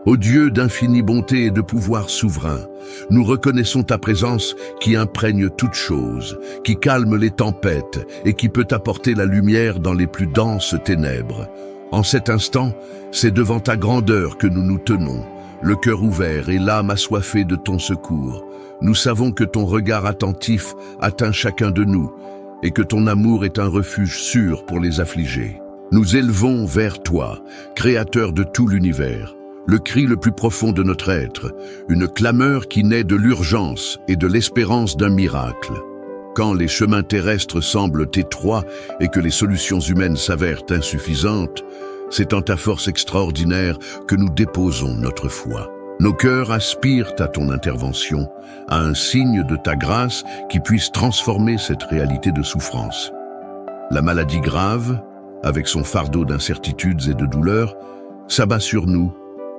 Ô Dieu d'infinie bonté et de pouvoir souverain, nous reconnaissons ta présence qui imprègne toutes choses, qui calme les tempêtes et qui peut apporter la lumière dans les plus denses ténèbres. En cet instant, c'est devant ta grandeur que nous nous tenons, le cœur ouvert et l'âme assoiffée de ton secours. Nous savons que ton regard attentif atteint chacun de nous et que ton amour est un refuge sûr pour les affligés. Nous élevons vers toi, Créateur de tout l'univers, le cri le plus profond de notre être, une clameur qui naît de l'urgence et de l'espérance d'un miracle. Quand les chemins terrestres semblent étroits et que les solutions humaines s'avèrent insuffisantes, c'est en ta force extraordinaire que nous déposons notre foi. Nos cœurs aspirent à ton intervention, à un signe de ta grâce qui puisse transformer cette réalité de souffrance. La maladie grave, avec son fardeau d'incertitudes et de douleurs, s'abat sur nous,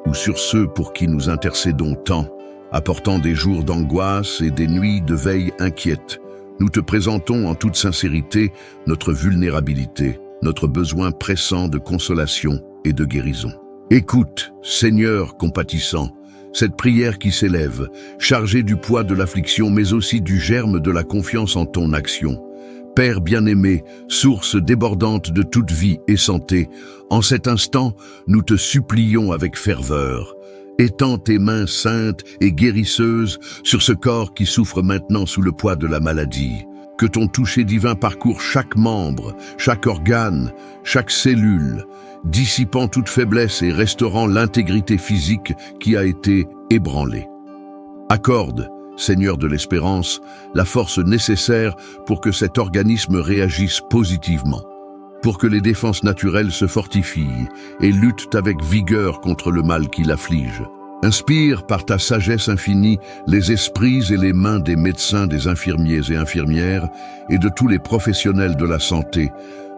ou sur ceux pour qui nous intercédons tant, apportant des jours d'angoisse et des nuits de veille inquiètes. Nous te présentons en toute sincérité notre vulnérabilité, notre besoin pressant de consolation et de guérison. Écoute, Seigneur compatissant, cette prière qui s'élève, chargée du poids de l'affliction mais aussi du germe de la confiance en ton action. Père bien-aimé, source débordante de toute vie et santé, en cet instant, nous te supplions avec ferveur. Étends tes mains saintes et guérisseuses sur ce corps qui souffre maintenant sous le poids de la maladie. Que ton toucher divin parcourt chaque membre, chaque organe, chaque cellule, dissipant toute faiblesse et restaurant l'intégrité physique qui a été ébranlée. Accorde, Seigneur de l'espérance, la force nécessaire pour que cet organisme réagisse positivement, pour que les défenses naturelles se fortifient et luttent avec vigueur contre le mal qui l'afflige. Inspire par ta sagesse infinie les esprits et les mains des médecins, des infirmiers et infirmières et de tous les professionnels de la santé,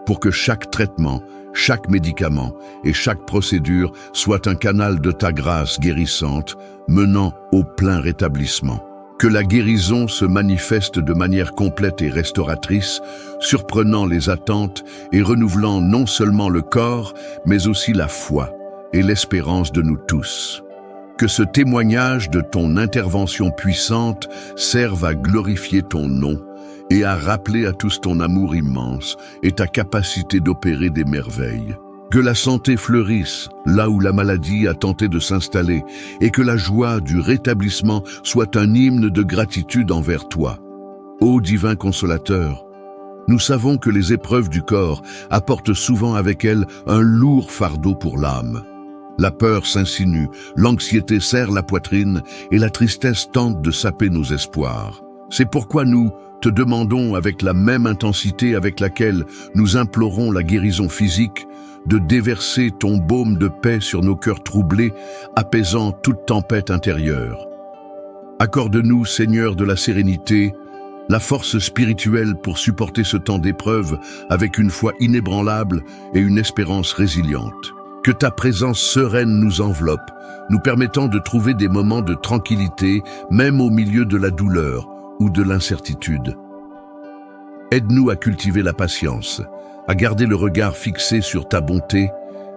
pour que chaque traitement, chaque médicament et chaque procédure soit un canal de ta grâce guérissante, menant au plein rétablissement. Que la guérison se manifeste de manière complète et restauratrice, surprenant les attentes et renouvelant non seulement le corps, mais aussi la foi et l'espérance de nous tous. Que ce témoignage de ton intervention puissante serve à glorifier ton nom et à rappeler à tous ton amour immense et ta capacité d'opérer des merveilles. Que la santé fleurisse là où la maladie a tenté de s'installer et que la joie du rétablissement soit un hymne de gratitude envers toi. Ô divin consolateur, nous savons que les épreuves du corps apportent souvent avec elles un lourd fardeau pour l'âme. La peur s'insinue, l'anxiété serre la poitrine et la tristesse tente de saper nos espoirs. C'est pourquoi nous te demandons avec la même intensité avec laquelle nous implorons la guérison physique, de déverser ton baume de paix sur nos cœurs troublés, apaisant toute tempête intérieure. Accorde-nous, Seigneur de la sérénité, la force spirituelle pour supporter ce temps d'épreuve avec une foi inébranlable et une espérance résiliente. Que ta présence sereine nous enveloppe, nous permettant de trouver des moments de tranquillité, même au milieu de la douleur ou de l'incertitude. Aide-nous à cultiver la patience, à garder le regard fixé sur ta bonté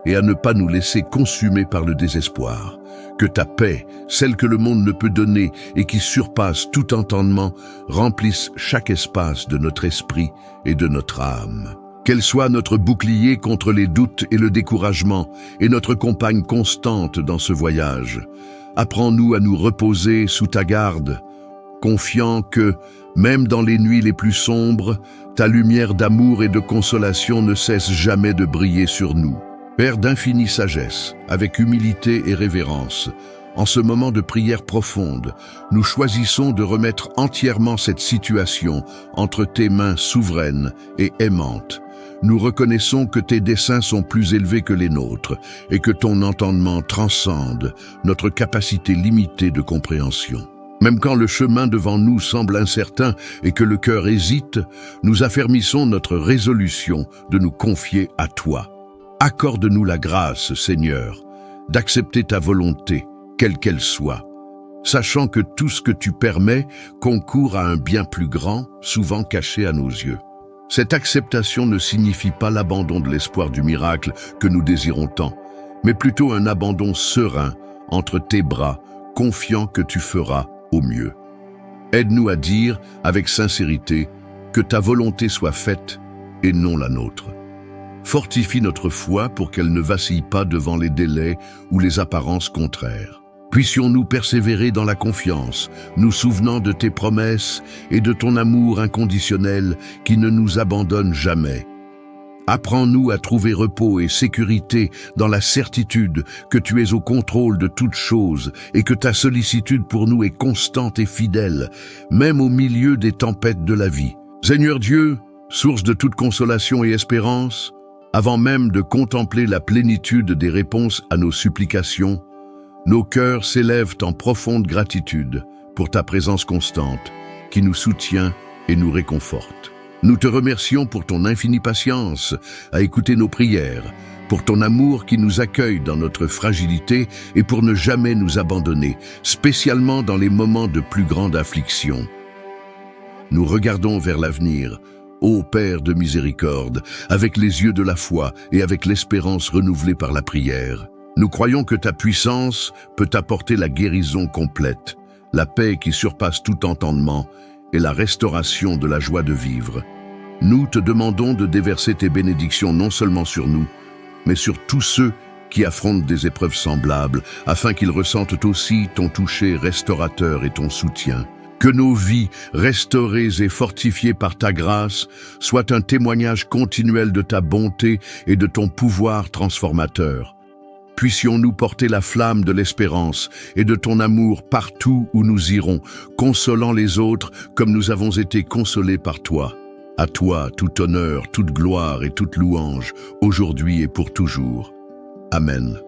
et à ne pas nous laisser consumer par le désespoir. Que ta paix, celle que le monde ne peut donner et qui surpasse tout entendement, remplisse chaque espace de notre esprit et de notre âme. Qu'elle soit notre bouclier contre les doutes et le découragement et notre compagne constante dans ce voyage. Apprends-nous à nous reposer sous ta garde, confiant que, même dans les nuits les plus sombres, ta lumière d'amour et de consolation ne cesse jamais de briller sur nous. Père d'infinie sagesse, avec humilité et révérence, en ce moment de prière profonde, nous choisissons de remettre entièrement cette situation entre tes mains souveraines et aimantes. Nous reconnaissons que tes desseins sont plus élevés que les nôtres et que ton entendement transcende notre capacité limitée de compréhension. Même quand le chemin devant nous semble incertain et que le cœur hésite, nous affermissons notre résolution de nous confier à toi. Accorde-nous la grâce, Seigneur, d'accepter ta volonté, quelle qu'elle soit, sachant que tout ce que tu permets concourt à un bien plus grand, souvent caché à nos yeux. Cette acceptation ne signifie pas l'abandon de l'espoir du miracle que nous désirons tant, mais plutôt un abandon serein, entre tes bras, confiant que tu feras au mieux. Aide-nous à dire, avec sincérité, que ta volonté soit faite et non la nôtre. Fortifie notre foi pour qu'elle ne vacille pas devant les délais ou les apparences contraires. Puissions-nous persévérer dans la confiance, nous souvenant de tes promesses et de ton amour inconditionnel qui ne nous abandonne jamais. Apprends-nous à trouver repos et sécurité dans la certitude que tu es au contrôle de toutes choses et que ta sollicitude pour nous est constante et fidèle, même au milieu des tempêtes de la vie. Seigneur Dieu, source de toute consolation et espérance, avant même de contempler la plénitude des réponses à nos supplications, nos cœurs s'élèvent en profonde gratitude pour ta présence constante qui nous soutient et nous réconforte. Nous te remercions pour ton infinie patience à écouter nos prières, pour ton amour qui nous accueille dans notre fragilité et pour ne jamais nous abandonner, spécialement dans les moments de plus grande affliction. Nous regardons vers l'avenir, ô Père de miséricorde, avec les yeux de la foi et avec l'espérance renouvelée par la prière. Nous croyons que ta puissance peut apporter la guérison complète, la paix qui surpasse tout entendement et la restauration de la joie de vivre. Nous te demandons de déverser tes bénédictions non seulement sur nous, mais sur tous ceux qui affrontent des épreuves semblables, afin qu'ils ressentent aussi ton toucher restaurateur et ton soutien. Que nos vies, restaurées et fortifiées par ta grâce, soient un témoignage continuel de ta bonté et de ton pouvoir transformateur. Puissions-nous porter la flamme de l'espérance et de ton amour partout où nous irons, consolant les autres comme nous avons été consolés par toi. À toi, tout honneur, toute gloire et toute louange, aujourd'hui et pour toujours. Amen.